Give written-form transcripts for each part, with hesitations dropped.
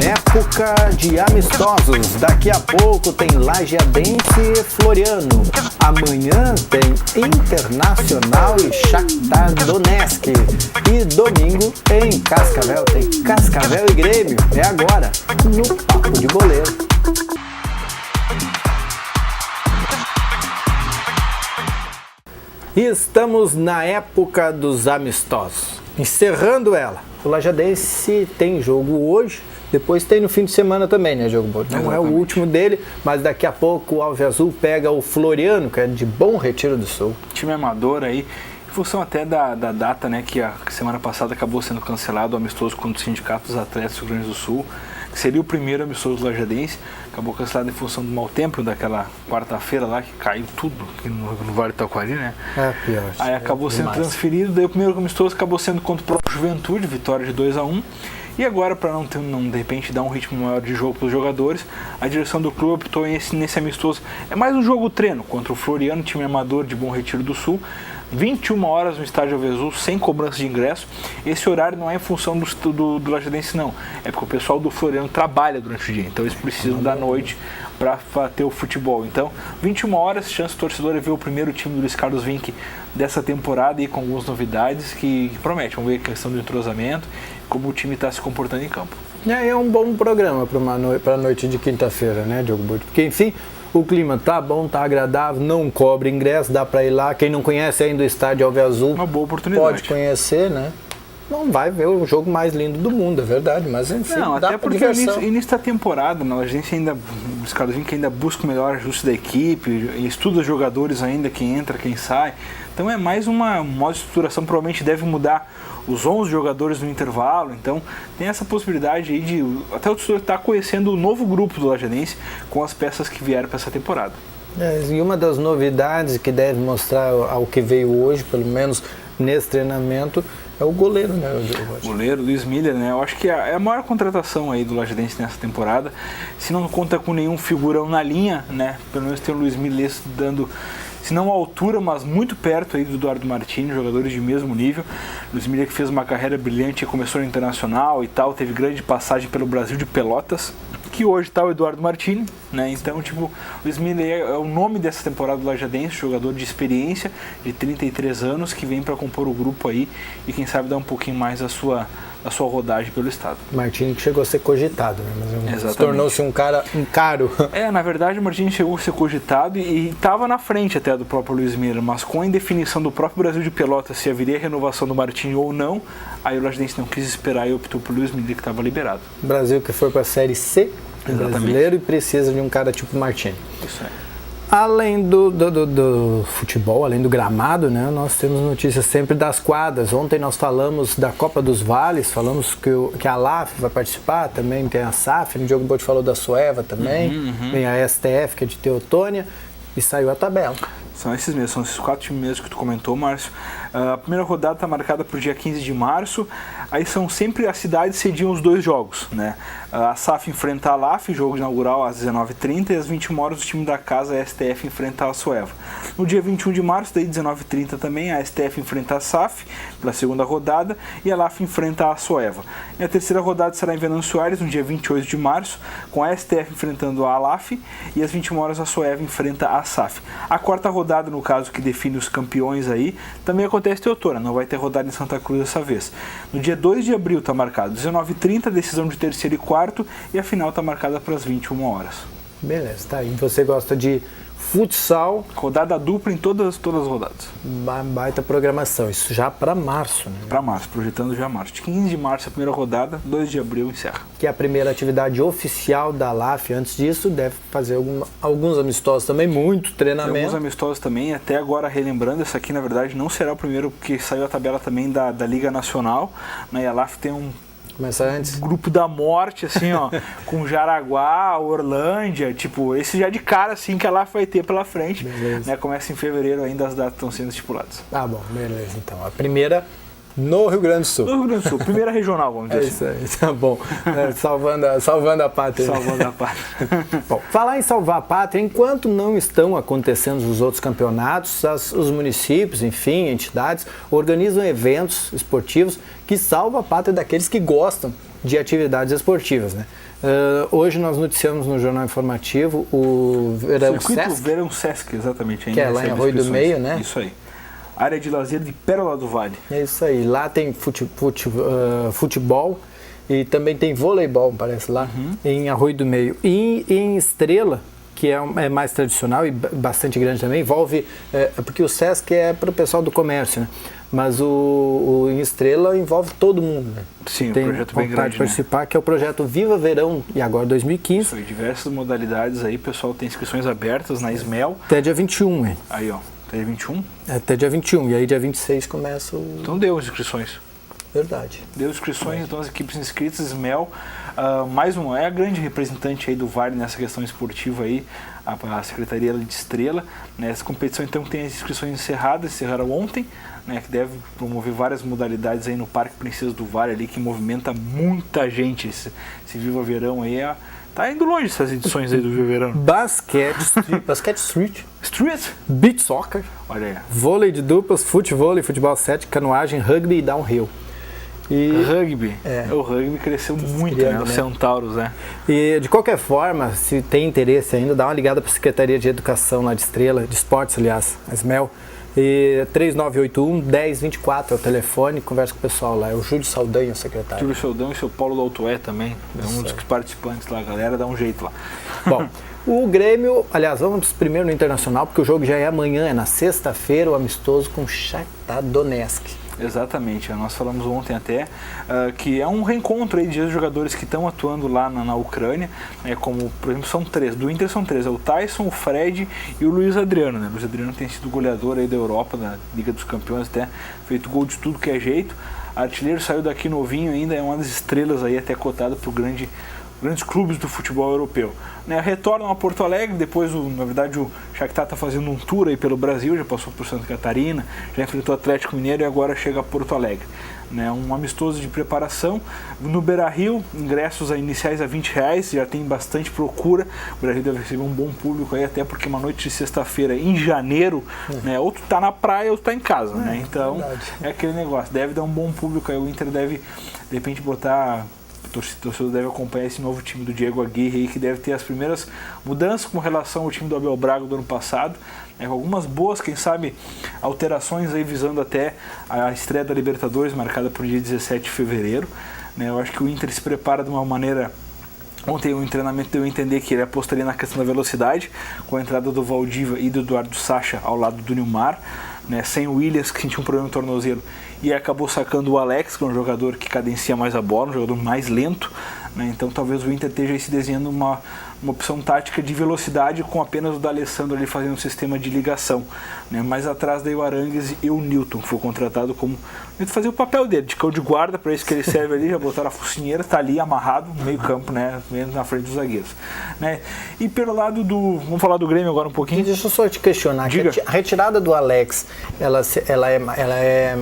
Época de amistosos. Daqui a pouco tem Lajeadense e Floriano. Amanhã tem Internacional e Shakhtar Donetsk. E domingo em Cascavel tem Cascavel e Grêmio. É agora, no Papo de Goleiro. E estamos na época dos amistosos. Encerrando ela. O Lajeadense tem jogo hoje. Depois tem no fim de semana também, né, Diogo Boto? Não é o último dele, mas daqui a pouco o Alves Azul pega o Floriano, que é de Bom Retiro do Sul. Time amador aí, em função até da data, né, que a semana passada acabou sendo cancelado o amistoso contra o Sindicato dos Atletas do Rio Grande do Sul, que seria o primeiro amistoso do Lajeadense, acabou cancelado em função do mau tempo daquela quarta-feira lá, que caiu tudo aqui no Vale do Taquari, né? É, pior. Aí acabou sendo transferido, daí o primeiro amistoso acabou sendo contra o próprio Juventude, vitória de 2-1. E agora, para não de repente dar um ritmo maior de jogo para os jogadores, a direção do clube optou nesse amistoso. É mais um jogo treino contra o Floriano, time amador de Bom Retiro do Sul. 21 horas no estádio Alves Azul, sem cobrança de ingresso. Esse horário não é em função do Lajeadense, não. É porque o pessoal do Floriano trabalha durante o dia, então eles precisam da noite para ter o futebol. Então, 21 horas, chance do torcedor é ver o primeiro time do Luiz Carlos Vinck dessa temporada e com algumas novidades que prometem. Vamos ver a questão do entrosamento, como o time está se comportando em campo. É um bom programa para a noite de quinta-feira, né, Diogo Boto? Porque, enfim, o clima tá bom, tá agradável, não cobre ingresso, dá para ir lá. Quem não conhece ainda o estádio Alves Azul, uma boa oportunidade. Pode conhecer, né? Não vai ver o jogo mais lindo do mundo, é verdade, mas enfim, não, dá até pra porque diversão. início da temporada, a gente ainda, os caras que ainda busca o melhor ajuste da equipe, estuda os jogadores ainda, quem entra, quem sai. Então é mais uma modo de estruturação, provavelmente deve mudar os 11 jogadores no intervalo, então tem essa possibilidade aí de até o torcedor estar conhecendo o novo grupo do Lajeadense com as peças que vieram para essa temporada. E uma das novidades que deve mostrar ao que veio hoje, pelo menos nesse treinamento, é o goleiro, né? O goleiro, Luiz Miller, né? Eu acho que é a maior contratação aí do Lajeadense nessa temporada. Se não conta com nenhum figurão na linha, né? Pelo menos tem o Luiz Miller dando, se não a altura, mas muito perto aí do Eduardo Martini, jogadores de mesmo nível. Luiz Miller que fez uma carreira brilhante, começou no Internacional e tal, teve grande passagem pelo Brasil de Pelotas, que hoje está o Eduardo Martini, né? Então, tipo, o Luiz Miller é o nome dessa temporada do Lajeadense, jogador de experiência, de 33 anos, que vem para compor o grupo aí e quem sabe dar um pouquinho mais a sua rodagem pelo estado. Martini que chegou a ser cogitado, né? Mas tornou-se um cara caro. Na verdade o Martini chegou a ser cogitado e estava na frente até do próprio Luiz Miller, mas com a indefinição do próprio Brasil de Pelotas se haveria renovação do Martini ou não, aí o Lajeadense não quis esperar e optou por Luiz Miller, que estava liberado. O Brasil que foi para a Série C brasileiro e precisa de um cara tipo Martini. Isso aí. Além do futebol, além do gramado, né, nós temos notícias sempre das quadras. Ontem nós falamos da Copa dos Vales, falamos que a LAF vai participar, também tem a SAF, o Diogo Bote falou da Soeva também, tem a STF, que é de Teotônia, e saiu a tabela. São esses mesmos, são esses 4 times mesmo que tu comentou, Márcio. A primeira rodada está marcada para o dia 15 de março, aí são sempre as cidades cediam os 2 jogos, né? A SAF enfrenta a LAF, jogo inaugural às 19h30, e às 21 horas o time da casa, a STF, enfrenta a Soeva. No dia 21 de março, daí 19h30 também, a STF enfrenta a SAF pela segunda rodada e a LAF enfrenta a Soeva. E a terceira rodada será em Venâncio Aires, no dia 28 de março, com a STF enfrentando a LAF e às 21 horas a Soeva enfrenta a SAF. A quarta rodada, no caso, que define os campeões aí, também acontece em Teotônia, não vai ter rodada em Santa Cruz dessa vez. No dia 2 de abril está marcado 19h30, decisão de terceiro e quarto, e a final está marcada para as 21 horas. Beleza, tá aí. Você gosta de futsal? Rodada dupla em todas as rodadas. Baita programação, isso já para março, né? Para março, projetando já março. 15 de março a primeira rodada, 2 de abril encerra. Que é a primeira atividade oficial da LAF. Antes disso, deve fazer alguns amistosos também, muito treinamento. Alguns amistosos também, até agora relembrando, essa aqui na verdade não será o primeiro, porque saiu a tabela também da Liga Nacional, né? E a LAF tem começa antes. Grupo da morte, assim, ó, com Jaraguá, Orlândia, tipo, esse já de cara, assim, que ela vai ter pela frente, né? Começa em fevereiro ainda, as datas estão sendo estipuladas. Tá bom, beleza, então. A primeira No Rio Grande do Sul. No Rio Grande do Sul, primeira regional, vamos dizer assim. Isso aí, tá bom. Salvando a pátria. Salvando a pátria. Bom, falar em salvar a pátria, enquanto não estão acontecendo os outros campeonatos, os municípios, enfim, entidades, organizam eventos esportivos que salvam a pátria daqueles que gostam de atividades esportivas, né? Hoje nós noticiamos no Jornal Informativo o Verão Sesc, exatamente. Que é lá em Arroio do Meio, né? Isso aí. Área de lazer de Pérola do Vale. É isso aí. Lá tem futebol e também tem voleibol, parece lá, em Arroio do Meio. E em Estrela, que é mais tradicional e bastante grande também, envolve... porque o Sesc é para o pessoal do comércio, né? Mas o em Estrela envolve todo mundo, né? Sim, tem um projeto bem grande, participar, né? Que é o projeto Viva Verão, e agora 2015. Isso aí, diversas modalidades aí, pessoal tem inscrições abertas na SMEL. Até dia 21, hein? Aí, ó, até dia 21? Até dia 21, e aí dia 26 começa o... Então deu as inscrições. Verdade. Deu inscrições, então as equipes inscritas, SMEL, mais uma, é a grande representante aí do Vale nessa questão esportiva aí, a Secretaria de Estrela, né? Essa competição então tem as inscrições encerraram ontem, né, que deve promover várias modalidades aí no Parque Princesa do Vale ali, que movimenta muita gente. Esse Viva Verão aí tá indo longe essas edições aí do Viva Verão. Basquete street, beach soccer, olha aí, vôlei de duplas, futevôlei, futebol 7, canoagem, rugby e downhill. Rugby, o rugby cresceu muito, né? Os Centauros, né? E de qualquer forma, se tem interesse ainda, dá uma ligada para a Secretaria de Educação lá de Estrela, de Esportes, aliás, a SMEL. E 3981-1024 é o telefone, conversa com o pessoal lá. É o Júlio Saldanha, o secretário. Júlio Saldanha e o seu Paulo Daltoé também. É um dos participantes lá, a galera dá um jeito lá. Bom, o Grêmio, aliás, vamos primeiro no Internacional, porque o jogo já é amanhã, é na sexta-feira, o amistoso com o Shakhtar Donetsk. Exatamente, nós falamos ontem até que é um reencontro aí de jogadores que estão atuando lá na Ucrânia, né, como, por exemplo, são três, do Inter são três, é o Tyson, o Fred e o Luiz Adriano, né? O Luiz Adriano tem sido goleador aí da Europa, da Liga dos Campeões, até feito gol de tudo que é jeito, artilheiro, saiu daqui novinho ainda, é uma das estrelas aí até cotada para grandes clubes do futebol europeu. Né, retornam a Porto Alegre, depois, na verdade, o Shakhtar está fazendo um tour aí pelo Brasil, já passou por Santa Catarina, já enfrentou o Atlético Mineiro e agora chega a Porto Alegre. Né, um amistoso de preparação. No Beira-Rio, ingressos iniciais a R$20, já tem bastante procura. O Beira-Rio deve receber um bom público aí, até porque uma noite de sexta-feira em janeiro, né, ou tu tá na praia ou tu tá em casa, né? Então, é aquele negócio, deve dar um bom público aí, o Inter deve, de repente, botar... O torcedor deve acompanhar esse novo time do Diego Aguirre aí, que deve ter as primeiras mudanças com relação ao time do Abel Braga do ano passado, né, com algumas boas, quem sabe, alterações aí visando até a estreia da Libertadores, marcada para o dia 17 de fevereiro. Né, eu acho que o Inter se prepara de uma maneira... Ontem o treinamento deu a entender que ele apostaria na questão da velocidade, com a entrada do Valdívia e do Eduardo Sacha ao lado do Nilmar, né, sem o Williams, que sentiu um problema no tornozelo, e acabou sacando o Alex, que é um jogador que cadencia mais a bola, um jogador mais lento, né, então talvez o Inter esteja aí se desenhando uma opção tática de velocidade com apenas o D'Alessandro ali fazendo um sistema de ligação, né, mais atrás daí o Arangues e o Newton, que foi contratado como fazer o papel dele, de cão de guarda, para isso que ele serve ali, já botaram a focinheira, está ali amarrado no meio campo, né, na frente dos zagueiros. Né. E pelo lado do... Vamos falar do Grêmio agora um pouquinho? Deixa eu só te questionar, a retirada do Alex, ela é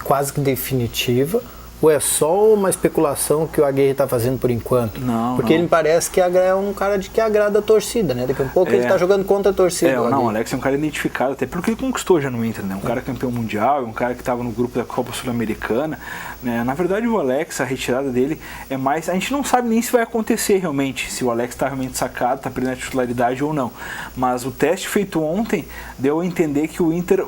quase que definitiva, ou é só uma especulação que o Aguirre está fazendo por enquanto? Não, porque ele me parece que é um cara que agrada a torcida, né? Daqui a pouco ele está jogando contra a torcida. Não, o Alex é um cara identificado, até pelo que ele conquistou já no Inter, né? Um cara campeão mundial, um cara que estava no grupo da Copa Sul-Americana, né? Na verdade, o Alex, a retirada dele é mais... A gente não sabe nem se vai acontecer realmente, se o Alex está realmente sacado, está perdendo a titularidade ou não. Mas o teste feito ontem deu a entender que o Inter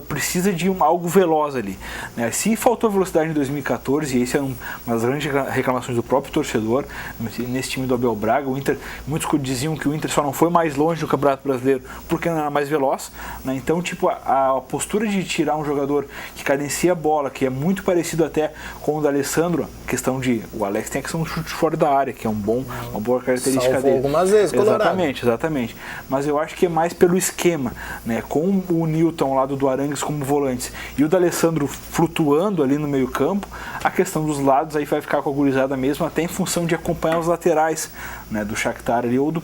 precisa de algo veloz ali, né? Se faltou velocidade em 2014, e esse é uma das grandes reclamações do próprio torcedor nesse time do Abel Braga, o Inter, muitos diziam que o Inter só não foi mais longe do Campeonato Brasileiro porque não era mais veloz, né? Então, tipo, a postura de tirar um jogador que cadencia a bola, que é muito parecido até com o D'Alessandro, questão de, o Alex tem a questão do chute fora da área, que é uma boa característica dele. Algumas vezes, Colorado. Exatamente. Mas eu acho que é mais pelo esquema, né? Com o Newton ao lado do Arangues como volantes e o D'Alessandro flutuando ali no meio campo, A questão dos lados aí vai ficar com a gurizada mesmo, até em função de acompanhar os laterais, né, do Shakhtar ali, ou do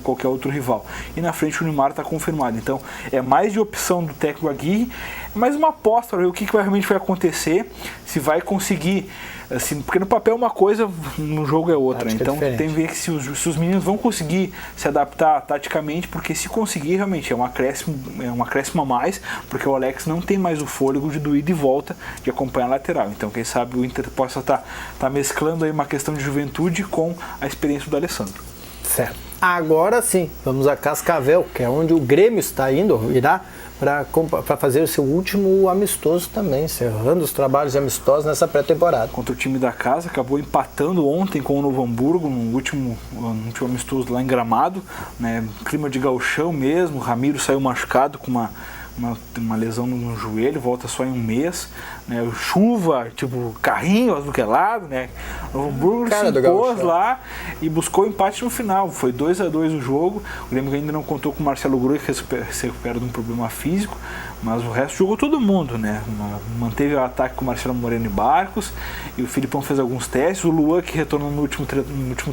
qualquer outro rival. E na frente o Neymar está confirmado. Então é mais de opção do técnico Aguirre, mais uma aposta, o que realmente vai acontecer, se vai conseguir, assim, porque no papel é uma coisa, no jogo é outra. Então tem que ver que se os meninos vão conseguir se adaptar taticamente, porque se conseguir realmente é um acréscimo a mais, porque o Alex não tem mais o fôlego de do ida e volta de acompanhar a lateral. Então quem sabe o Inter possa estar mesclando aí uma questão de juventude com a experiência do Alessandro. Certo. Agora sim, vamos a Cascavel, que é onde o Grêmio irá para fazer o seu último amistoso também, encerrando os trabalhos amistosos nessa pré-temporada. Contra o time da casa, acabou empatando ontem com o Novo Hamburgo, no último amistoso lá em Gramado, né? Clima de gauchão mesmo, o Ramiro saiu machucado com uma lesão no joelho, volta só em um mês, né? Chuva, tipo, carrinho do que lado, né? O Novo Hamburgo se impôs lá e buscou empate no final. Foi 2-2 o jogo. O Grêmio ainda não contou com o Marcelo Groi, que se recupera de um problema físico, mas o resto jogou todo mundo, né? Manteve o ataque com o Marcelo Moreno e Barcos, e o Filipão fez alguns testes. O Luan, que retornou no último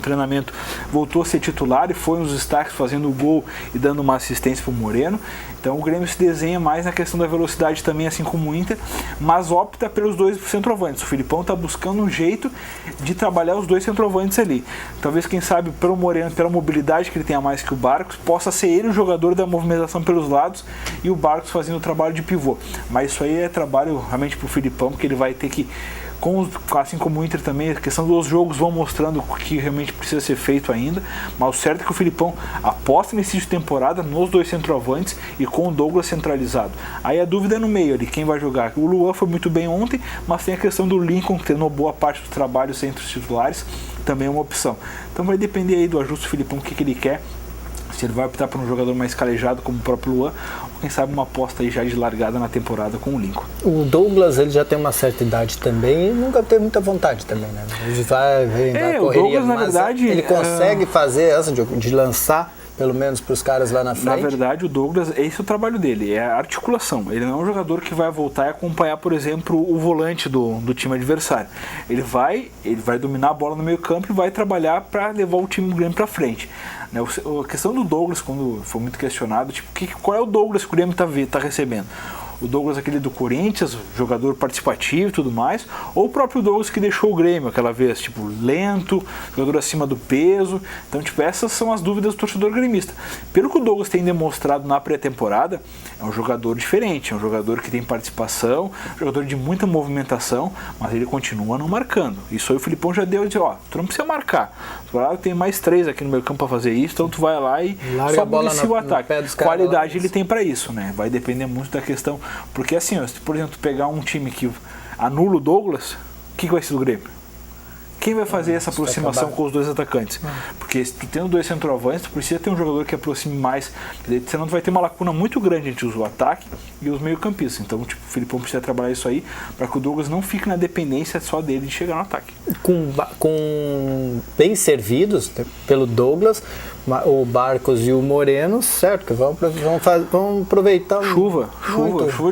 treinamento, voltou a ser titular e foi nos destaques fazendo o gol e dando uma assistência para o Moreno. Então o Grêmio se desenha mais na questão da velocidade também, assim como o Inter, mas opta pelos dois centroavantes. O Filipão está buscando um jeito de trabalhar os dois centroavantes ali. Talvez, quem sabe, pelo Moreno, pela mobilidade que ele tenha mais que o Barcos, possa ser ele o jogador da movimentação pelos lados e o Barcos fazendo o trabalho de pivô. Mas isso aí é trabalho realmente para o Filipão, porque ele vai ter que, assim como o Inter também, a questão dos jogos vão mostrando o que realmente precisa ser feito ainda, mas o certo é que o Filipão aposta nesse início de temporada nos dois centroavantes e com o Douglas centralizado. Aí a dúvida é no meio ali, quem vai jogar. O Luan foi muito bem ontem, mas tem a questão do Lincoln, que tendo boa parte dos trabalhos entre os titulares, também é uma opção. Então vai depender aí do ajuste do Filipão, o que ele quer, se ele vai optar por um jogador mais calejado como o próprio Luan, ou quem sabe uma aposta aí já de largada na temporada com o Lincoln. O Douglas, ele já tem uma certa idade também e nunca teve muita vontade também, né? Ele vai correria, o Douglas, na verdade, ele consegue fazer essa de lançar pelo menos para os caras lá na frente. Na verdade, o Douglas, esse é o trabalho dele, é a articulação. Ele não é um jogador que vai voltar e acompanhar, por exemplo, o volante do time adversário. Ele vai dominar a bola no meio campo e vai trabalhar para levar o time do Grêmio para frente. A questão do Douglas, quando foi muito questionado, tipo, qual é o Douglas que o Grêmio está recebendo? O Douglas, aquele do Corinthians, jogador participativo e tudo mais, ou o próprio Douglas que deixou o Grêmio aquela vez, tipo, lento, jogador acima do peso. Então, tipo, essas são as dúvidas do torcedor gremista. Pelo que o Douglas tem demonstrado na pré-temporada, é um jogador diferente, é um jogador que tem participação, jogador de muita movimentação, mas ele continua não marcando. Isso aí o Filipão já deu de, tu não precisa marcar. Tu vai lá, tem mais 3 aqui no meio campo para fazer isso, então tu vai lá e só municia o ataque. Qualidade ele tem para isso, né? Vai depender muito da questão. Porque assim, se por exemplo, pegar um time que anula o Douglas, o que vai ser do Grêmio? Quem vai fazer essa aproximação com os dois atacantes? Porque se tu tendo dois centroavantes, tu precisa ter um jogador que aproxime mais, senão tu vai ter uma lacuna muito grande entre o ataque e os meio-campistas. Então, tipo, o Filipão precisa trabalhar isso aí para que o Douglas não fique na dependência só dele de chegar no ataque. Com bem servidos pelo Douglas, o Barcos e o Moreno, certo, que vão aproveitar chuva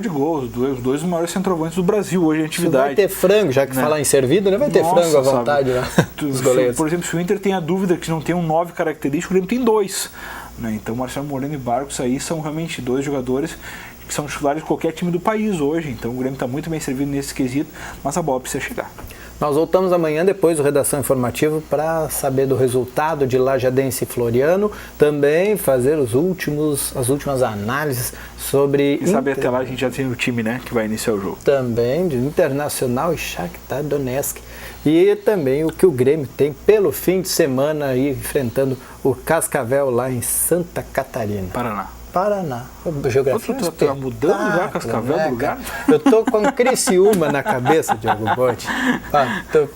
de gols, os dois maiores centroavantes do Brasil hoje em atividade. Vai ter frango, já que falar em servido, né? Vai ter frango à vontade, né? Os goleiros. Por exemplo, se o Inter tem a dúvida que não tem um 9 característico, o Grêmio tem 2, né? Então Marcelo Moreno e Barcos aí são realmente 2 jogadores que são titulares de qualquer time do país hoje. Então o Grêmio está muito bem servido nesse quesito, mas a bola precisa chegar. Nós voltamos amanhã, depois do Redação Informativa, para saber do resultado de Lajadense e Floriano, também fazer as últimas análises sobre... E saber até lá a gente já tem o time, né, que vai iniciar o jogo. Também de Internacional e Shakhtar Donetsk. E também o que o Grêmio tem pelo fim de semana aí, enfrentando o Cascavel lá em Santa Catarina. Paraná. Geografia tu tá mudando já Cascavel do lugar? Eu tô com Criciúma na cabeça, Diogo Botti.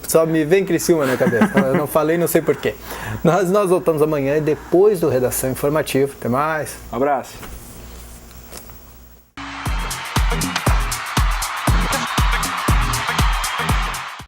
Só me vem Criciúma na cabeça. Eu não falei, não sei porquê. Nós voltamos amanhã, depois do Redação Informativa. Até mais. Um abraço.